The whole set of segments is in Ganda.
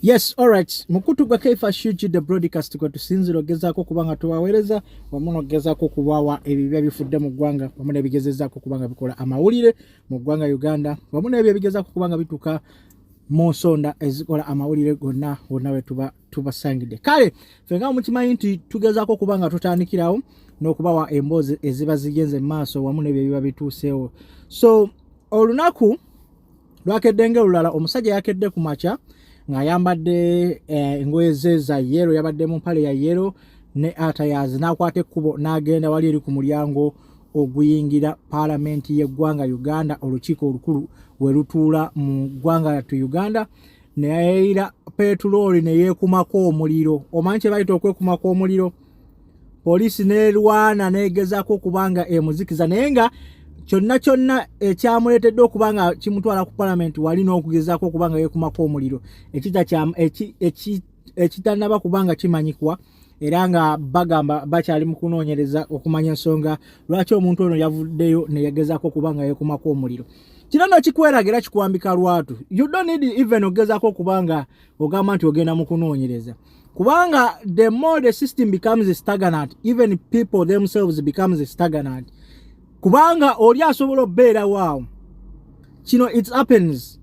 Yes, all right. Mukutu gwa Kaifa Shuji the broadcast kwa tusinziro gezaako kubanga tuwawereza wamuno gezaako kubawa ebibya bifudde mu ggwanga wamuno ebigezezaako kubanga bikola amawulire mu ggwanga Uganda wamuno ebyo bigezaako kubanga bituka mu nsonda ezikola amawulire gonna we tubasangidde kale fenga mukimanyi nti tugezaako kubanga tutandikirawo n'okubawa emboozi eziba zigenze mu maaso wamuno ebyo biba bituuseewo so olunaku lwakedde olulala omusajja yakedde ku makya ngayambadde engoye ze za yero yabadde mu mpale ya yero ne atayazi nakwate kubo nagenda wali eri ku mulyango oguyingira parliament y'eggwanga Uganda olukiiko olukulu werutuula mu ggwanga tu Uganda ne yayira petroli ne yekumako omuliro omanyi kye bayita okwekumako omuliro polisi nerwana negezaako kubanga emuzikiza naye nga kyonna ekyamuleetedde okubanga kimutwala ku parliament wali n'okugezaako okubanga yeekumako omuliro ekitannaba kubanga kimanyikwa era nga bagamba bakyali mu kunoonyereza okumanya ensonga lwaki omuntu ono yavuddeyo ne yegezaako okubanga yeekumako omuliro kino nno kikweragira kikwambika lwatu you don't need even ogezaako okubanga ogamba nti ogenda mu kunoonyereza kubanga the more the system becomes stagnant even people themselves becomes stagnant kubanga oli asobola obbeera waawo kino it happens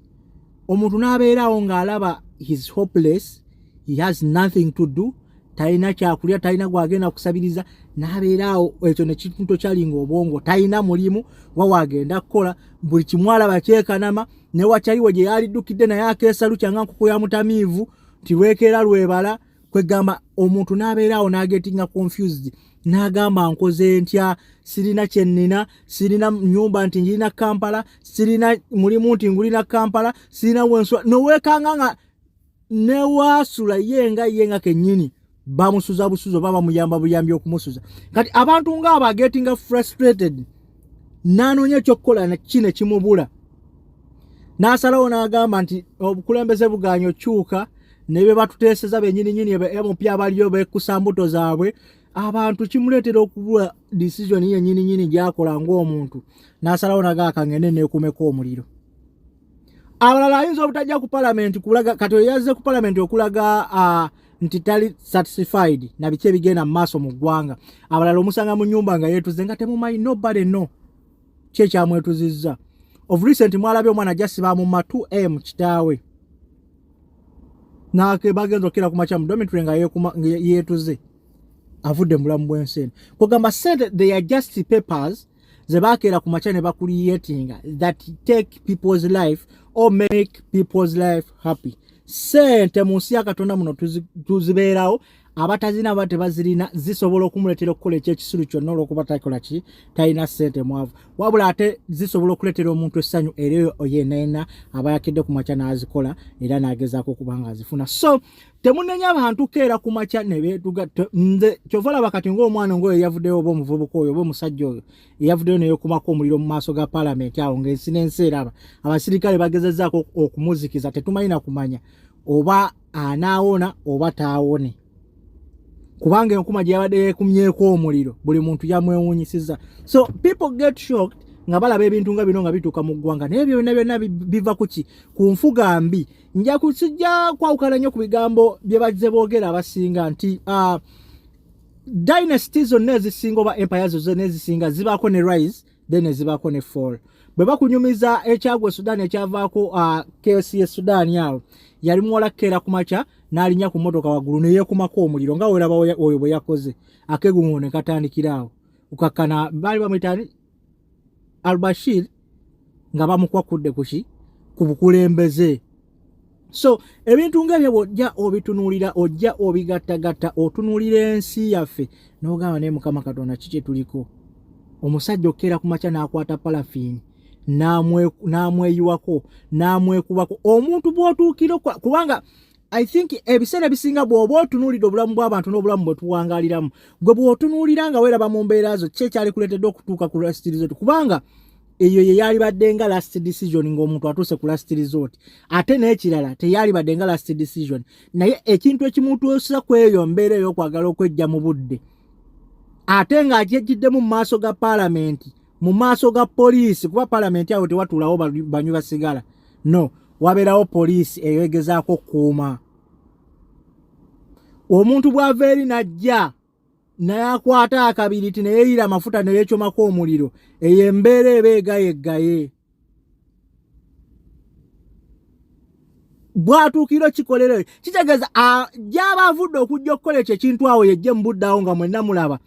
omuntu n'abeerawo ng'alaba he's hopeless he has nothing to do talina kyakulya talina gwagenda kusabiriza n'abeerawo ekyo ne kintu kyalinga obwongo talina mulimu wawagenda kukola buli kimwalaba kyekanama ne wakyaliwo gye yaliddukidde naye akeesa lukyanga nkuku ya mutamiivu nti lwekeera lwebala kwegamba omuntu n'abeerawo n'agetinga confused n'agamba nkoze ntya sirina kyennina sirina nyumba nti njirina Kampala sirina mulimu nti ngulina Kampala sirina wenswa noweekanga nga newasula yenga kennyini bamusuza busuzo baba muyamba buyambi okumusuza kati abantu ng'abo getting frustrated n'anoonya ekyokukola na kine kimubula n'asalawo n'agamba nti obukulembeze buganyo kyuka nebe batuteeseza bennyini emupya abaliyo bekusa mbuto zaabwe abantu kimuleetera okubula decision yennyini gyakola ng'omuntu n'asalawo nagakangende neekumeko omuliro abalala ayinza obutajja ku parliament kulaga kati yazze ku parliament okulaga nti tali satisfied na biki ebigenda mu maaso mu ggwanga abalala omusanga mu nnyumba nga yeetuze nga temumanyi nobody no kyekyamwetuzizza of recent mwalabye omwana jasiba mu matu kitaawe nake bagenza okira ku makya mu dormitory nga yeetuze avudde mulamu bw'ensene kugamba said they are just papers ze bakeera ku makya ne bakuliyetinga that take people's life or make people's life happy sente mu nsi ya Katonda muno tuzibeerawo abatazina bate bazirina zisobola okumuleetera okukola ekyekisulu kyonna olw'okuba takola ki talina ssente mwavu wabula ate zisobola okuleetera omuntu essanyu era yenna aba yakidde ku makya n'azikola era n'agezaako okubanga azifuna so temunenya abantu keera ku makya ne beetuga nze kyova olaba kati ng'omwana ng'oyo yavuddeyo oba omuvubuka oyo oba omusajja oyo eyavuddeyo neyekumako omuliro mu maaso ga parliament awo ng'ensi n'ensi eraba abasirikale bagezezzaako okumuzikiza tetumanyi na kumanya oba anaawona oba taawone kubanga enkuma gyabadde yeekumyeko omuliro buli muntu yamwewuunyisiza so people get shocked nga balaba ebintu nga bino nga bituuka mu ggwanga naye byonna biva kuki ku nfuga mbi nja kusijja kwawukana nnyo ku bigambo bye bazze boogera abasinga nti dynasty zonna ezisinga oba empire zonna ezisinga zibaako ne rise then ezibaako ne fall bwe bakunyumiza ekyagwa Sudan ekyavaako KC Sudan awo yali muwala keera ku makya n'alinya ku mmotoka waggulu ne yeekumako omuliro nga weraba oyo bwe yakoze akeguŋo ne katandikiraawo ukakkana baali bamuyitaani Al-Bashir nga bamukwakudde kuki ku bukulembeze so ebintu ng'ebyo bw'ojja obitunuulira ojja obigattagatta otunuulira ensi yaffe n'ogamba naye Mukama Katonda kiki tuliko omusajja okkeera ku makya n'akwata parafiini n'amweyiwako n'amwekubako omuntu bw'otuukira kubanga I think ebiseera bisinga bw'oba otunuulira obulamu bw'abantu n'obulamu bwe tuwangaaliramu gwe bw'otunuulira nga weeraba mu mbeera zo kyali kuleetedde okutuuka ku last resort kubanga eyo ye yali badde nga last decision ng'omuntu atuuse ku last resort ate n'ekirala teyali badde nga last decision naye ekintu ekimutuusa ku eyo mbeera ey'okwagala okwejja mu budde ate ng'akyejjiddemu mu maaso ga parliament mu maaso ga poliisi kuba parliament awo tewatuulawo banywi basigala no wabeerawo poliisi eyegezaako okukuuma omuntu bw'aveeri najja nayakwata akabiriti ne yeeyira amafuta ne yeekyomako omuliro eyo embeera eba egayeggaye bwatuukiro kikolero kitegeeza gy'aba avudde okujja okukola ekyo ekintu awo yejje mu budde awo nga mwenna mulaba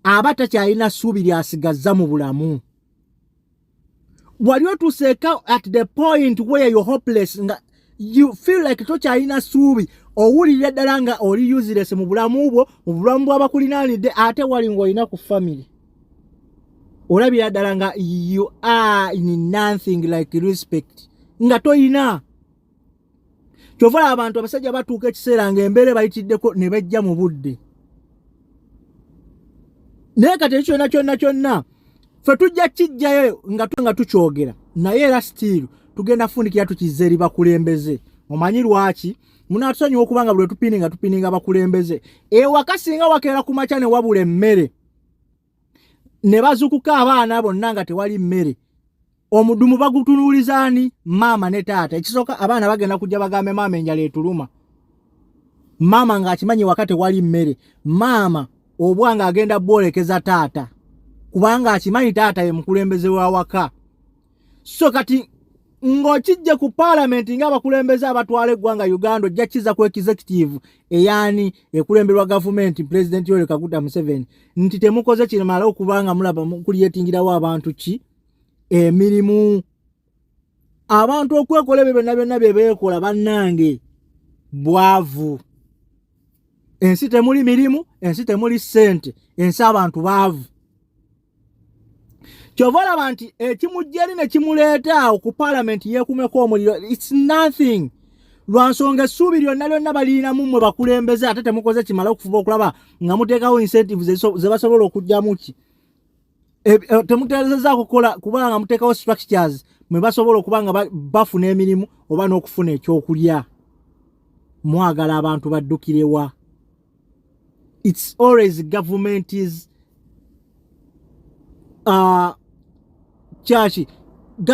aba takyalina ssuubi ly'asigazza mu bulamu wali otuuseeka at the point where you're hopeless nga you feel like tokyalina ssuubi owulirira ddala nga oli useless mu bulamu bwo mu bulamu bw'abakulinaanidde ate wali ng'olina ku family olabira ddala nga you are in nothing like respect nga toyina kyova abantu abasajja batuuka ekiseera ng'embeera bayitiddeko ne bajja mu budde naye kati kyonna ffe tujja kijjayo nga tukyogera naye era still tugenda funikira tukizza eri bakulembeze omanyi lwaki munatusonyiwa okubanga buli tupininga bakulembeze ewaka singa wakeera ku makya ne wabula emmere ne bazukuka abaana bonna nga tewali mmere omudumu bagutunuulizaani maama ne taata ekisooka abaana bagenda kujja bagambe maama enjala etuluma maama ng'akimanyi waka tewali mmere maama obwanga agenda bwolekeza taata kubanga akimanyi taata ye mukulembeze wa waka so kati ng'okijje ku paalamenti ng'abakulembeze abatwala eggwanga Uganda ojja kiza ku executive eyaani ekulemberwa gavumenti Pulezidenti Yoweri Kaguta Museveni nti temukoze kimala okubanga mulaba mukulyetingirawo abantu ki emirimu abantu okwekola ebyo byonna bye beekola bannange bwavu ensi temuli mirimu ensi temuli ssente ensi abantu baavu kyova olaba nti ekimujja eri ne kimuleeta awo ku paalamenti yeekumeko omuliro it's nothing lwansonga essuubi lyonna balinamu mmwe bakulembeze ate temukoze kimala okufuba okulaba nga muteekawo incentives ze basobola okugjamu ki temuteerezezaako kukola kubanga nga muteekawo structures mwe basobola okuba nga bafuna emirimu oba n'okufuna ekyokulya mwagala abantu baddukirewa it's always government is chachi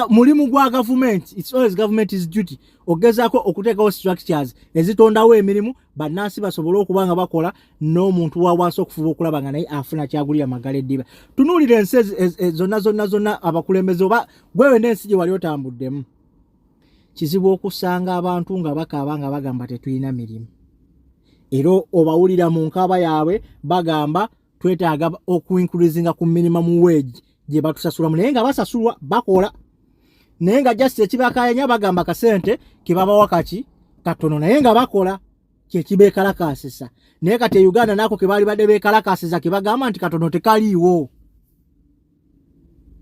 mulimu gwa government it's always government's duty ogezaako okuteekawo structures ezitondawo emirimu bannansi basobole okubanga bakola n'omuntu wawansi okufuba okulaba nga naye afuna kyagulira magala eddiba tunuulira ensi zonna abakulembeze oba gwewe n'ensi gye wali otambuddemu kizibu okusanga abantu nga bakaaba nga bagamba tetulina mirimu era obawulira mu nkaaba yaabwe bagamba twetaaga okuincreasinga ku minimum wage gye batusasulamu naye nga basasulwa bakola naye nga just ekibakayanya bagamba kasente kebabawa kaki katono naye nga bakola kyekibeekalakaasisa naye kati e Uganda naako kebaali badde beekalakaasiza kebagamba nti katono tekaliiwo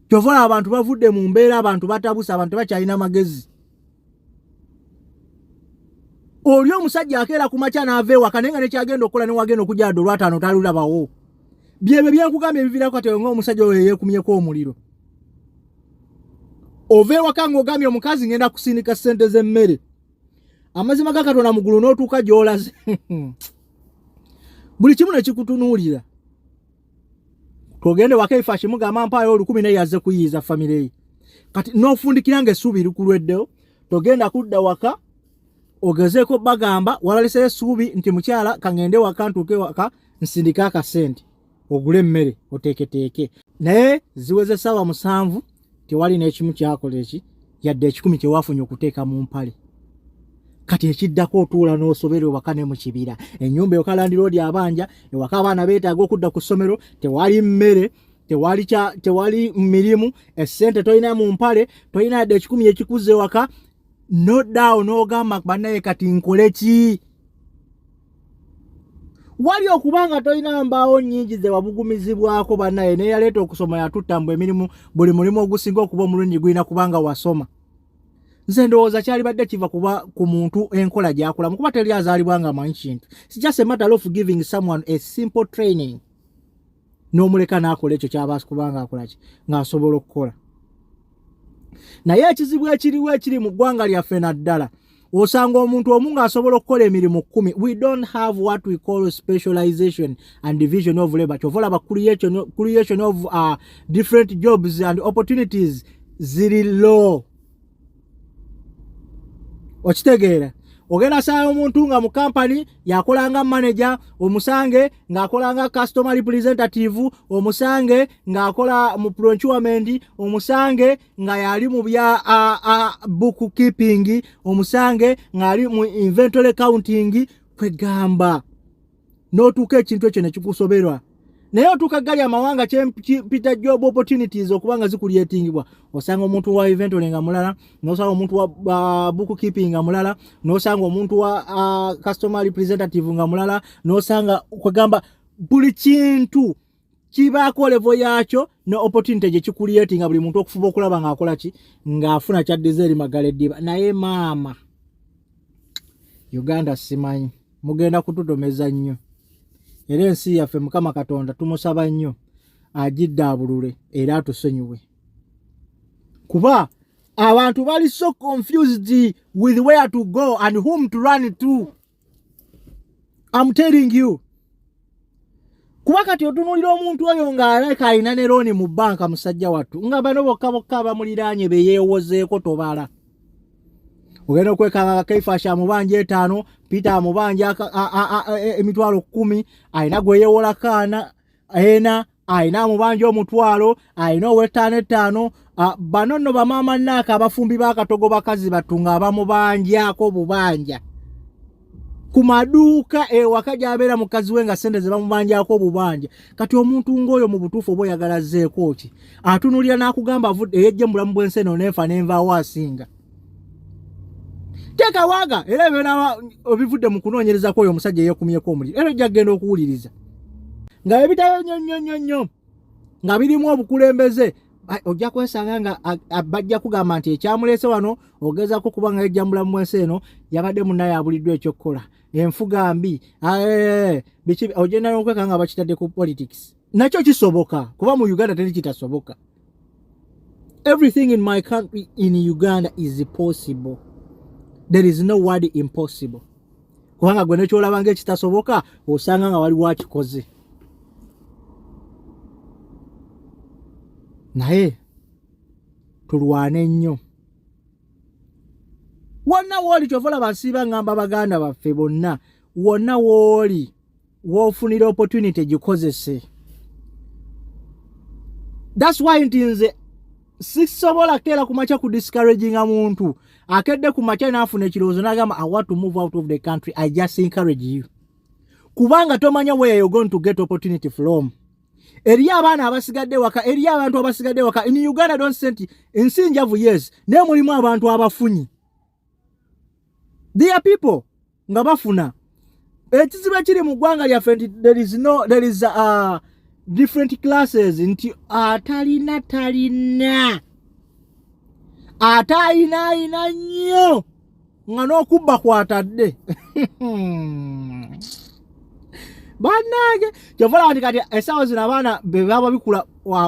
kyova abantu bavudde mu mbeera abantu batabusa abantu bakyalina magezi oli omusajja akeera ku makya n'ava ewaka naye nga nekyagenda okukola newagenda okujjadde olwataano talulabawo byebyo byenkugambye ebiviirako kati ng'omusajja oyo yeekumyeko omuliro ova ewaka ng'ogambye omukazi ngenda kusindika ssente z'emmere amazima ga Katonda mugulu n'otuuka gy'olaze buli kimu ne kikutunuulira togende waka ife akimugamba mpaayo 10 yazze kuyiiza famire ye kati n'ofundikira ng'essuubi likulweddewo togenda kudda waka ogezeeko bagamba walaleseyo essuubi nti mukyala kangende waka ntuuke waka nsindika akasente ogule emmere oteeketeeke naye ziweze essaawa 7 tewali n'ekimu kyakola eki yadde 10 kyewafunye okuteeka mu mpale kati ekiddako otuula n'osobera ewaka ne mu kibira ennyumba ewaka landiroodi abanja ewaka abaana beetaaga okudda ku ssomero tewali mmere tewali mirimu essente tolina mu mpale tolina yadde 10 ekikuze ewaka nodaawo n'ogamba bannaye kati nkole ki wali okubanga tolina mbaawo nnyingi ze wabugumizibwako bannaye naye yaleeta okusoma yatutambwa emirimu buli mulimu ogusinga okuba omulungi gulina kubanga wasoma nze ndowooza kyali badde kiva kuba ku muntu enkola gy'akolamu kuba teri azaalibwa nga amanyi kintu it's just a matter of giving someone a simple training n'omuleka n'akola ekyo ky'abaasi kubanga akola ki ng'asobola okukola naye ekizibu ekiri mu ggwanga lyaffe naddala osanga omuntu omu ng'asobola okukola emirimu 10 we don't have what we call specialization and division of labor kyova olaba creation of different jobs and opportunities ziri low okitegeera ogenda sayo omuntu nga mu company yakolanga manager omusange ng'akolanga customer representative omusange ng'akola mu procurement omusange nga yali mu bya bookkeeping omusange ng'ali mu inventory counting kwegamba n'otuuka ekintu ekyo ne kikusoberwa naye otuuka gali amawanga kyempita job opportunities okubanga zikuliyetingibwa osanga omuntu wa inventory nga mulala n'osanga omuntu wa bookkeeping nga mulala n'osanga omuntu wa customer representative nga mulala n'osanga kwegamba buli kintu kibaako level yakyo ne opportunity gye kikuliyetinga buli muntu okufuba okulaba ng'akola ki ng'afuna kyaddiza eri magala eddiba naye maama Uganda simanyi mugenda kututomeza nnyo era ensi yaffe Mukama Katonda tumusaba nnyo agiddaabulule era atusonyiwe kuba abantu bali so confused with where to go and whom to run to. I'm telling you kuba kati otunuulira omuntu oyo ng'aleka alina ne looni mu banka musajja wattu nga bano bokka abamuliraanye be yeewozeeko tobala ogenda okwekanga Kaifasha amubanja 5 Peter amubanja emitwalo 10 alina gwe yeewola kaana ena alina amubanja omutwalo alina ow'ettaano bano nno bamaama nnaaka abafumbi b'akatogo bakazi batunga abamubanjako bubanja ku maduuka ewaka gy'abeera mukazi we nga ssente ze bamubanjako obubanja kati omuntu ng'oyo mu butuufu oba oyagala zzeeko ki atunuulira n'akugamba eyejje mu bulamu bw'ensi eno n'enfa n'envaawo asinga teka waga era ebyo obivudde mu kunoonyereza kwoyo omusajja yeekumyeko omuliro era ojja kugenda okuwuliriza nga ebitayo nnyo nga birimu obukulembeze ojja kwesanga nga bajja kugamba nti ekyamuleese wano ogezaako kuba nga yejja mu bulamu bw'ensi eno yabadde munnaye abuliddwa ekyokukola enfuga mbi ogenda n'okweka nga bakitadde ku politics nakyo kisoboka kuba mu Uganda teri kitasoboka. Everything in my country in Uganda is possible. There is no word impossible. Kubanga gwe nekyolaba ng'ekitasoboka osanga nga waliwo akikoze. Naye tulwane nnyo. Wonna wooli kyovola basiiba ngamba baganda baffe bonna wonna wooli woofunira opportunity gikozese. That's why ntinze sisobola keera kumacha ku discouraging muntu akedde kumacha n'afuna ekirowoozo n'agamba I want to move out of the country. I just encourage you kubanga tomanya where you're going to get opportunity from. Eri abaana abasigadde waka eri abantu abasigadde waka in Uganda don't send ensinjavu yes naye mulimu abantu abafunyi. There are people nga bafuna ekizibu ekiri mu ggwanga lyaffe nti there is different classes nti atalina nnyo nga n'okubba kwatadde bannange kyovola nti kati essaawa zino abaana be baba bikula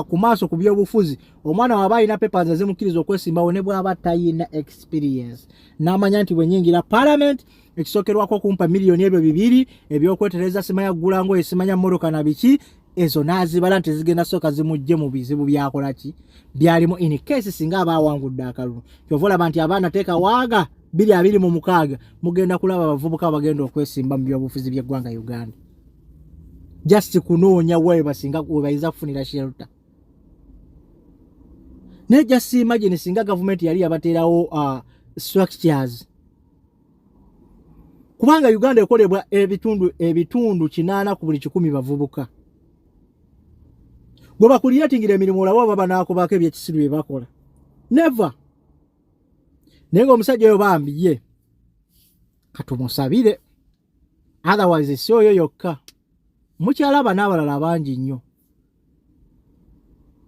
ku maaso ku byobufuzi omwana waba alina papers ezimukkiriza okwesimbawo ne bw'aba talina experience n'amanya nti bwe nnyingira parliament ekisookerwako kumpa miliyoni ebyo 2 ebyokwetereza simanya ggulango esimanya mmotoka na biki ezo n'azibala nti zigenda sooka zimujje mu bizibu byakola ki byalimu in case singa aba awangudde akalulu. Kyovola nti abaana teeka waaga 226 mugenda kulaba abavubuka bagenda okwesimba mu byobufuzi by'eggwanga Uganda. Just kunoonya wewe basinga webayinza kufunira shelter. Ne just imagine singa government yali yabateerawo structures. Kubanga Uganda ekolebwa ebitundu 8 ku buli 100 bavubuka. Bwe bakuliyatingira emirimu olabo baba naakobako ebyekisiru bye bakola. Never. Naye omusajja oyo bambi ye katumusabire. Otherwise si oyo yokka. Mukyalaba n'abalala bangi nnyo.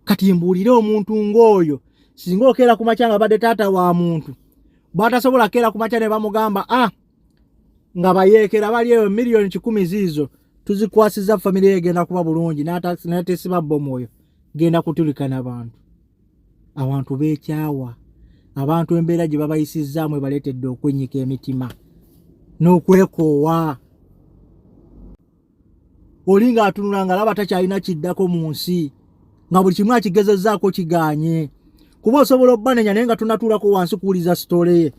Kati mbuulire omuntu ng'oyo singa okeera ku makya nga badde taata wa muntu batasobola keera ku makya ne bamugamba nga bayeekera bali eyo miliyoni 10 ziizo tuzikwasiza famire egenda kuba bulungi n'ateesiba bbomu oyo genda kutulikana abantu beekyawa abantu embeera gye babayisizzaamu ebaleetedde okwennyika emitima n'okwekoowa. Oli ng'atunula ng'alaba takyalina kiddako mu nsi nga buli kimu akigezezzaako kiganye kuba osobola obbanenya naye nga tunatuulako wansi kuwuliza sitole ye.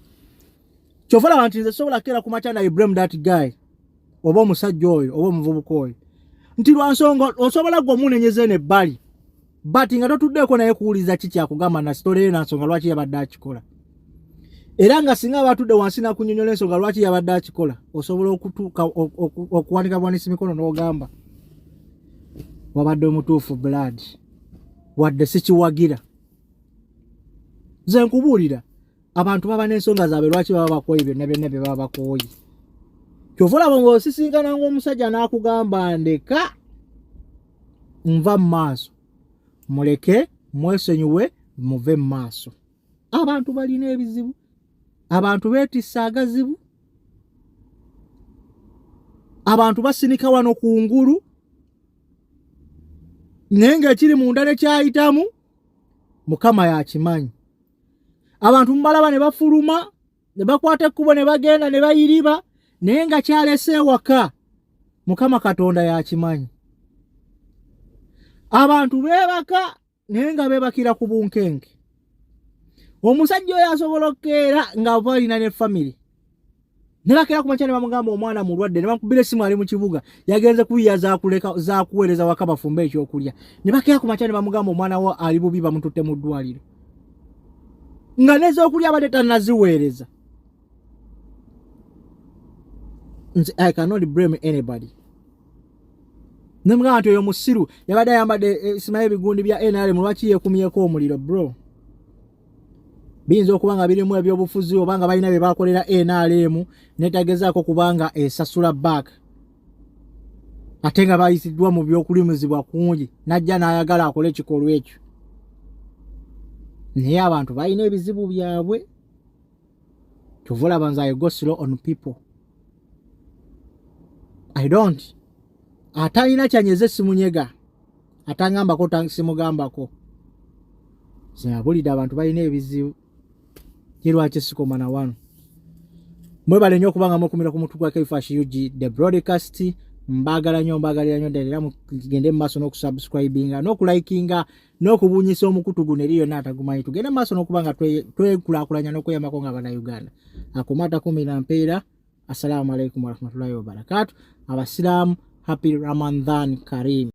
Chofola abantu nze sobola kera kumacha na Ibrahim that guy. Oba omusajja oyo, oba omuvubuka oyo. Nti lwansonga osobola gwo munenyeze ne bali. But nga totuddeko naye kuwuliza kiki akugamba na story na nsonga lwaki yabadde akikola. Era nga singa batudde wansi na kunyonyola ensonga lwaki yabadde akikola, osobola okutuuka okuwanika bwanisi mikono n'ogamba wabadde omutuufu blood wadde sikiwagira. Nze nkubuulira abantu baba n'ensonga zaabwe lwaki baba bakooye byonna byonna bye baba bakooye. Kyova olaba ng'osisinkana ng'omusajja n'akugamba ndeka nva mu maaso, muleke mwesenyuwe muve mu maaso. Abantu balina ebizibu, abantu beetissa agazibu, abantu basinika wano ku ngulu naye ng'ekiri munda ne kyayitamu Mukama y'akimanyi. Abantu mubalaba ne bafuluma ne bakwata ekkubo ne bagenda ne bayiriba naye nga kyalese ewaka Mukama Katonda y'akimanyi. Abantu beebaka naye nga beebakira ku bunkenke. Omusajja oyo asobola okukeera nga balina ne family. Ne bakeera ku makya ne bamugamba omwana mulwadde ne bamukubira essimu ali mu kibuga yagenze kuyiya za kuweereza waka bafumbe ekyokulya. Ne bakeera ku makya ne bamugamba omwana wo ali bubi bamututte mu ddwaliro. Nga n'ez'okulya abadde tannaziweereza. I cannot blame anybody. Nemugamba nti oyo musiru yabadde ayambadde simaye ebigundi bya NRM lwaki yeekumyeko omuliro bro. Biyinza okuba nga birimu ebyobufuzi oba nga balina bye bakolera NRM netagezaako kubanga esasula back. Ate nga bayisiddwa mu byokulimizibwa kungi najja n'ayagala akole ekikolwa ekyo. Naye abantu balina ebizibu byabwe. Kyova olaba nze I go slow on people. I don't. Atalina kyanyeze simunyega. Atangambako simugambako. Sinabulidde abantu balina ebizibu. Lwaki sikoma na wano. Mwebale nnyo okubanga mukumira ku mutu gwa Kaifash UG the broadcast. Mbagalira nnyo ddala mugende mu maaso n'okusubscribinga n'okulayikinga n'okubuunyisa omukutu guno eri yonna atagumanyi. Tugende mu maaso n'okuba nga twekulaakulanya n'okweyambako ng'Abannayuganda. Akomata kumi na mpeera. Assalamu alaikum warahmatullahi wabarakatuh. Abasiraamu happy Ramadan Kareem.